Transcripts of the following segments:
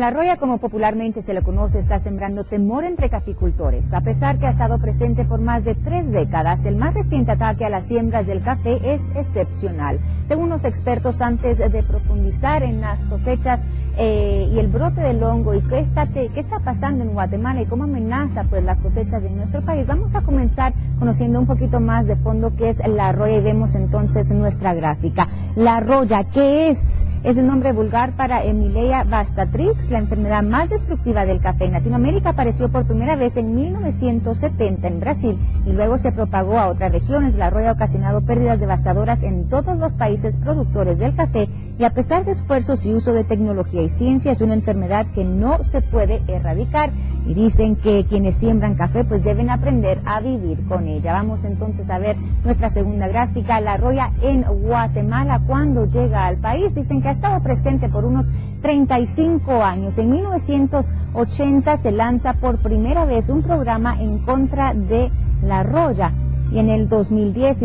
La roya, como popularmente se le conoce, está sembrando temor entre caficultores. A pesar que ha estado presente por más de 3 décadas, el más reciente ataque a las siembras del café es excepcional. Según los expertos, antes de profundizar en las cosechas y el brote del hongo y qué está pasando en Guatemala y cómo amenaza pues las cosechas de nuestro país, vamos a comenzar conociendo un poquito más de fondo qué es la roya y vemos entonces nuestra gráfica. La roya, ¿qué es? Es el nombre vulgar para Emilia bastatrix, la enfermedad más destructiva del café. En Latinoamérica apareció por primera vez en 1970 en Brasil y luego se propagó a otras regiones. La roya ha ocasionado pérdidas devastadoras en todos los países productores del café y a pesar de esfuerzos y uso de tecnología y ciencia es una enfermedad que no se puede erradicar y dicen que quienes siembran café pues deben aprender a vivir con ella. Vamos entonces a ver nuestra segunda gráfica, la roya en Guatemala cuando llega al país. Dicen que ha estado presente por unos 35 años. En 1980 se lanza por primera vez un programa en contra de la roya y en el 2010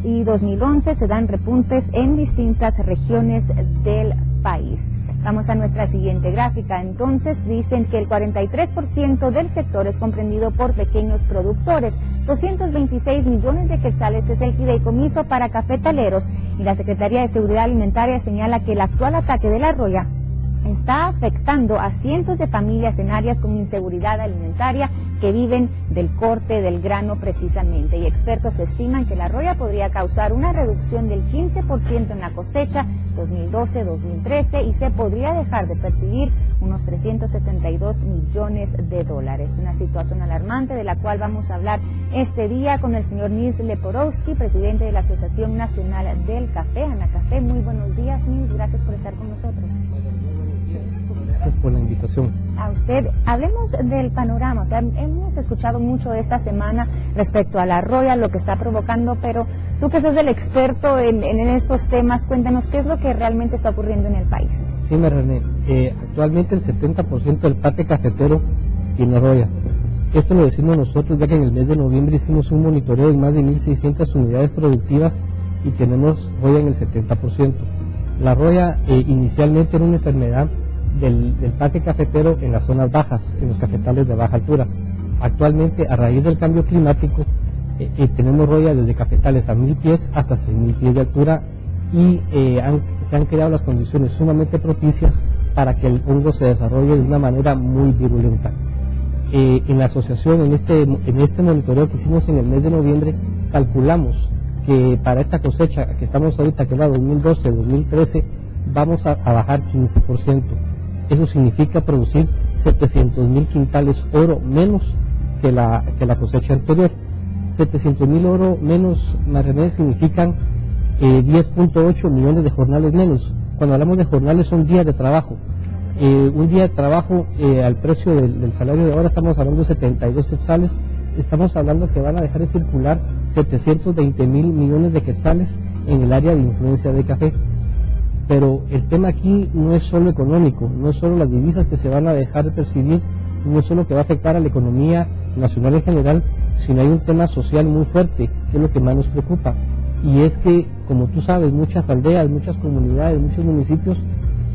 y 2011 se dan repuntes en distintas regiones del país. Vamos a nuestra siguiente gráfica. Entonces dicen que el 43% del sector es comprendido por pequeños productores. 226 millones de quetzales es el fideicomiso para cafetaleros y la Secretaría de Seguridad Alimentaria señala que el actual ataque de la roya está afectando a cientos de familias en áreas con inseguridad alimentaria que viven del corte del grano precisamente. Y expertos estiman que la roya podría causar una reducción del 15% en la cosecha 2012-2013 y se podría dejar de percibir unos 372 millones de dólares. Una situación alarmante de la cual vamos a hablar este día con el señor Nils Leporowski, presidente de la Asociación Nacional del Café, ANACAFE. Muy buenos días, Nils, gracias por estar con nosotros. Gracias por la invitación. A usted, hablemos del panorama, o sea, hemos escuchado mucho esta semana respecto a la roya, lo que está provocando, pero tú que sos el experto en estos temas, cuéntanos qué es lo que realmente está ocurriendo en el país. Sí, René, actualmente el 70% del parque cafetero tiene roya. Esto lo decimos nosotros ya que en el mes de noviembre hicimos un monitoreo de más de 1.600 unidades productivas y tenemos roya en el 70%. La roya inicialmente era una enfermedad del parque cafetero en las zonas bajas, en los cafetales de baja altura. Actualmente, a raíz del cambio climático, tenemos roya desde cafetales a 1.000 pies hasta 6.000 pies de altura y se han creado las condiciones sumamente propicias para que el hongo se desarrolle de una manera muy virulenta. En la asociación, en este monitoreo que hicimos en el mes de noviembre, calculamos que para esta cosecha que estamos ahorita, que es la 2012-2013, vamos a bajar 15%. Eso significa producir 700.000 quintales oro menos que la cosecha anterior. 700.000 oro menos, René, significan 10.8 millones de jornales menos. Cuando hablamos de jornales son días de trabajo. Un día de trabajo al precio del salario de ahora estamos hablando de 72 quetzales. Estamos hablando que van a dejar de circular 720.000 millones de quetzales en el área de influencia de café. Pero el tema aquí no es solo económico, no es solo las divisas que se van a dejar de percibir, no es solo que va a afectar a la economía nacional en general, sino hay un tema social muy fuerte, que es lo que más nos preocupa. Y es que, como tú sabes, muchas aldeas, muchas comunidades, muchos municipios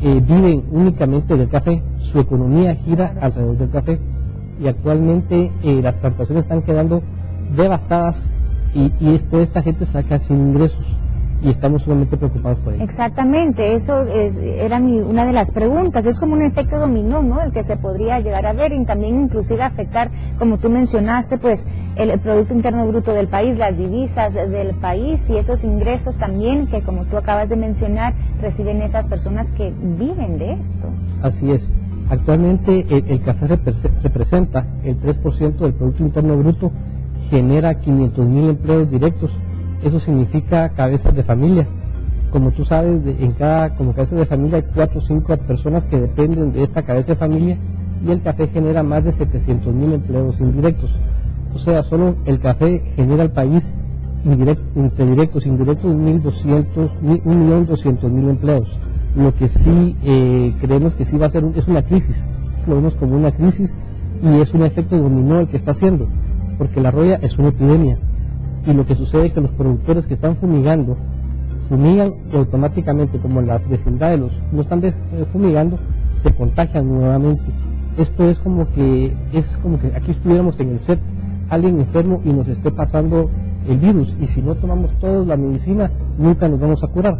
viven únicamente del café, su economía gira alrededor del café. Y actualmente las plantaciones están quedando devastadas y toda esta gente se queda sin ingresos. Y estamos sumamente preocupados por ello. Exactamente, eso era una de las preguntas. Es como un efecto dominó, ¿no? El que se podría llegar a ver y también inclusive afectar, como tú mencionaste, pues el Producto Interno Bruto del país, las divisas del país y esos ingresos también que, como tú acabas de mencionar, reciben esas personas que viven de esto. Así es. Actualmente el café representa el 3% del Producto Interno Bruto, genera 500.000 empleos directos. Eso significa cabezas de familia. Como tú sabes, como cabeza de familia hay 4 o 5 personas que dependen de esta cabeza de familia y el café genera más de 700.000 empleos indirectos. O sea, solo el café genera al país entre directos e indirectos 1.200.000 empleos. Lo que sí creemos que sí va a ser es una crisis. Lo vemos como una crisis y es un efecto dominó el que está haciendo, porque la roya es una epidemia. Y lo que sucede es que los productores que están fumigan y automáticamente, como las vecindades no están fumigando, se contagian nuevamente. Esto es como que aquí estuviéramos en el set, alguien enfermo y nos esté pasando el virus, y si no tomamos todos la medicina nunca nos vamos a curar.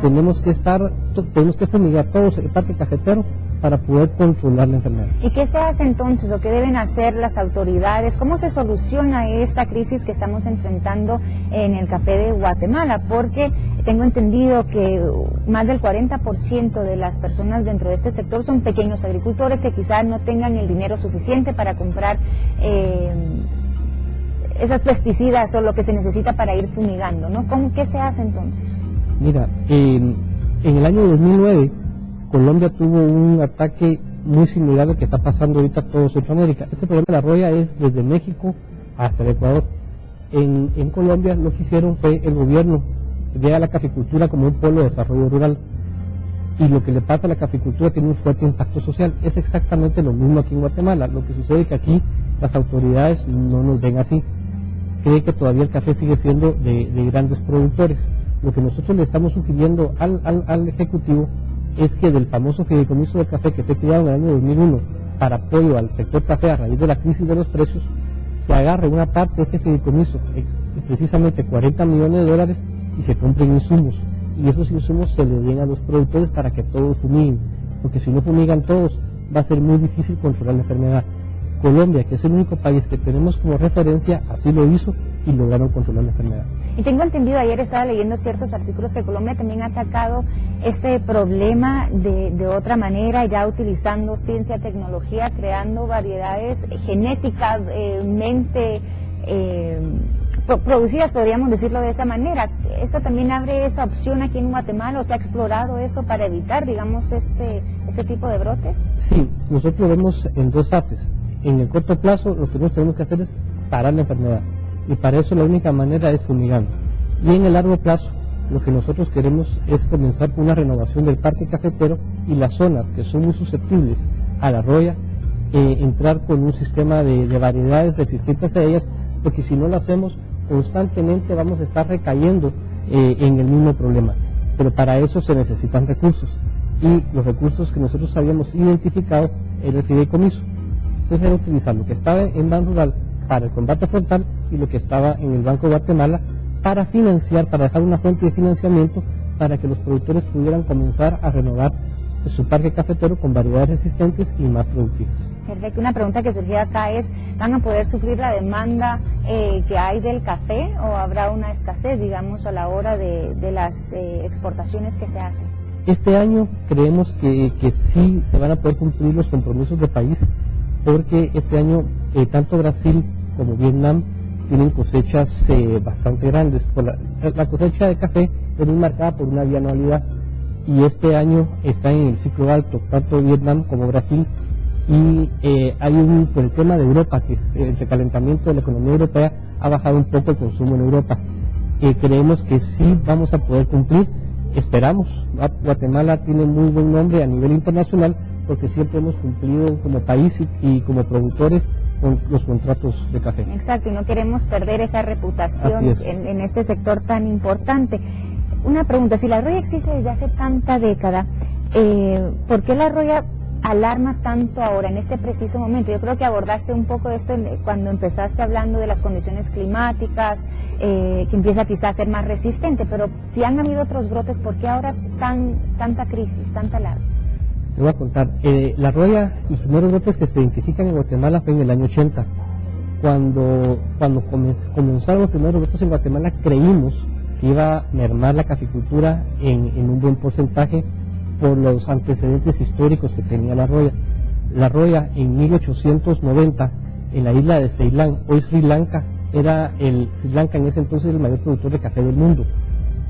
Tenemos que fumigar todo el parque cafetero para poder controlar la enfermedad. ¿Y qué se hace entonces o qué deben hacer las autoridades? ¿Cómo se soluciona esta crisis que estamos enfrentando en el café de Guatemala? Porque tengo entendido que más del 40% de las personas dentro de este sector son pequeños agricultores que quizás no tengan el dinero suficiente para comprar esas pesticidas o lo que se necesita para ir fumigando, ¿no? ¿Qué se hace entonces? Mira, en el año 2009 Colombia tuvo un ataque muy similar al que está pasando ahorita todo Centroamérica. Este problema de la roya es desde México hasta el Ecuador. En Colombia lo que hicieron fue el gobierno ve a la caficultura como un polo de desarrollo rural, y lo que le pasa a la caficultura tiene un fuerte impacto social. Es exactamente lo mismo aquí en Guatemala. Lo que sucede es que aquí las autoridades no nos ven así, creen que todavía el café sigue siendo de grandes productores. Lo que nosotros le estamos sugiriendo al Ejecutivo es que del famoso fideicomiso de café que fue creado en el año 2001 para apoyo al sector café a raíz de la crisis de los precios, se agarre una parte de ese fideicomiso, precisamente $40 millones, y se compren insumos, y esos insumos se le den a los productores para que todos fumiguen, porque si no fumigan todos va a ser muy difícil controlar la enfermedad. Colombia, que es el único país que tenemos como referencia, así lo hizo y lograron controlar la enfermedad. Y tengo entendido, ayer estaba leyendo ciertos artículos que Colombia también ha atacado este problema de otra manera, ya utilizando ciencia, tecnología, creando variedades genéticamente producidas, podríamos decirlo de esa manera. ¿Esto también abre esa opción aquí en Guatemala, o se ha explorado eso para evitar, digamos, este tipo de brotes? Sí, nosotros lo vemos en dos fases. En el corto plazo lo que nosotros tenemos que hacer es parar la enfermedad, y para eso la única manera es fumigando. Y en el largo plazo lo que nosotros queremos es comenzar con una renovación del parque cafetero, y las zonas que son muy susceptibles a la roya, entrar con un sistema de variedades resistentes a ellas, porque si no lo hacemos constantemente vamos a estar recayendo en el mismo problema. Pero para eso se necesitan recursos, y los recursos que nosotros habíamos identificado era el fideicomiso. Entonces era utilizar lo que estaba en Ban Rural para el combate frontal y lo que estaba en el Banco de Guatemala para financiar, para dejar una fuente de financiamiento para que los productores pudieran comenzar a renovar su parque cafetero con variedades resistentes y más productivas. Perfecto. Una pregunta que surgió acá es, ¿van a poder suplir la demanda que hay del café, o habrá una escasez, digamos, a la hora de las exportaciones que se hacen? Este año creemos que sí se van a poder cumplir los compromisos del país, porque este año tanto Brasil como Vietnam tienen cosechas bastante grandes. La cosecha de café es muy marcada por una bianualidad, y este año está en el ciclo alto, tanto Vietnam como Brasil, y hay por el tema de Europa, que el recalentamiento de la economía europea ha bajado un poco el consumo en Europa. Creemos que sí vamos a poder cumplir, esperamos. Guatemala tiene muy buen nombre a nivel internacional, porque siempre hemos cumplido como país y como productores con los contratos de café. Exacto, y no queremos perder esa reputación en este sector tan importante. Una pregunta, si la roya existe desde hace tanta década, ¿por qué la roya alarma tanto ahora, en este preciso momento? Yo creo que abordaste un poco esto cuando empezaste hablando de las condiciones climáticas, que empieza quizás a ser más resistente, pero si han habido otros brotes, ¿por qué ahora tanta crisis, tanta alarma? Te voy a contar, la roya, los primeros brotes que se identifican en Guatemala fue en el año 80. Cuando comenzaron los primeros brotes en Guatemala, creímos que iba a mermar la caficultura en un buen porcentaje por los antecedentes históricos que tenía la roya. La roya en 1890, en la isla de Ceilán, hoy Sri Lanka, Sri Lanka en ese entonces el mayor productor de café del mundo,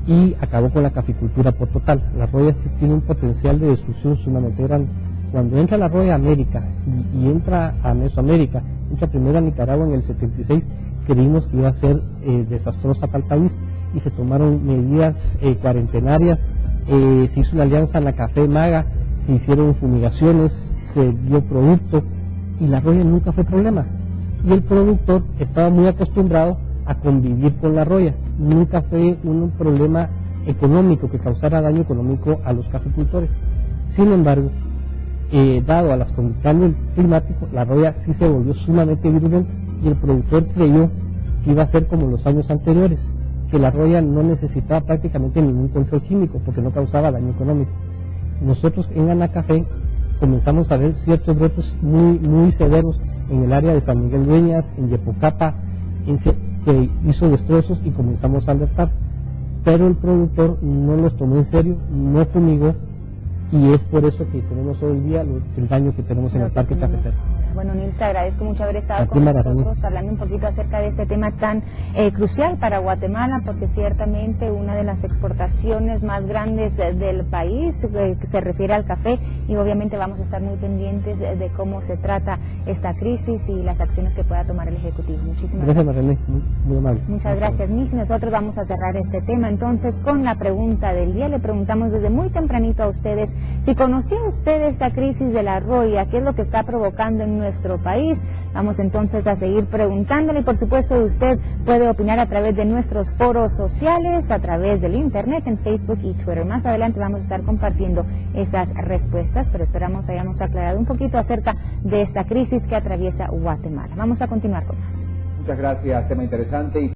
y acabó con la caficultura por total. La roya sí tiene un potencial de destrucción sumamente grande. Cuando entra la roya a América y entra a Mesoamérica, entra primero a Nicaragua en el 76, creímos que iba a ser desastrosa para el país, y se tomaron medidas cuarentenarias, se hizo una alianza en la Café Maga, se hicieron fumigaciones, se dio producto, y la roya nunca fue problema. Y el productor estaba muy acostumbrado a convivir con la roya, nunca fue un problema económico que causara daño económico a los caficultores. Sin embargo, dado a los cambios climáticos, la roya sí se volvió sumamente virulenta y el productor creyó que iba a ser como los años anteriores, que la roya no necesitaba prácticamente ningún control químico porque no causaba daño económico. Nosotros en Anacafé comenzamos a ver ciertos brotes muy severos en el área de San Miguel Dueñas, en Yepocapa, que hizo destrozos y comenzamos a alertar, pero el productor no los tomó en serio, no fumigó, y es por eso que tenemos hoy en día el daño que tenemos en el parque cafetero. Bueno, Nils, te agradezco mucho haber estado con nosotros hablando un poquito acerca de este tema tan crucial para Guatemala, porque ciertamente una de las exportaciones más grandes del país que se refiere al café, y obviamente vamos a estar muy pendientes de cómo se trata esta crisis y las acciones que pueda tomar el Ejecutivo. Muchísimas gracias. René, muy amable. Muchas gracias, Nils. Y nosotros vamos a cerrar este tema entonces con la pregunta del día. Le preguntamos desde muy tempranito a ustedes si conocía usted esta crisis de la roya, qué es lo que está provocando en nuestro país. Vamos entonces a seguir preguntándole, y por supuesto usted puede opinar a través de nuestros foros sociales, a través del internet, en Facebook y Twitter. Más adelante vamos a estar compartiendo esas respuestas, pero esperamos hayamos aclarado un poquito acerca de esta crisis que atraviesa Guatemala. Vamos a continuar con más. Muchas gracias, tema interesante.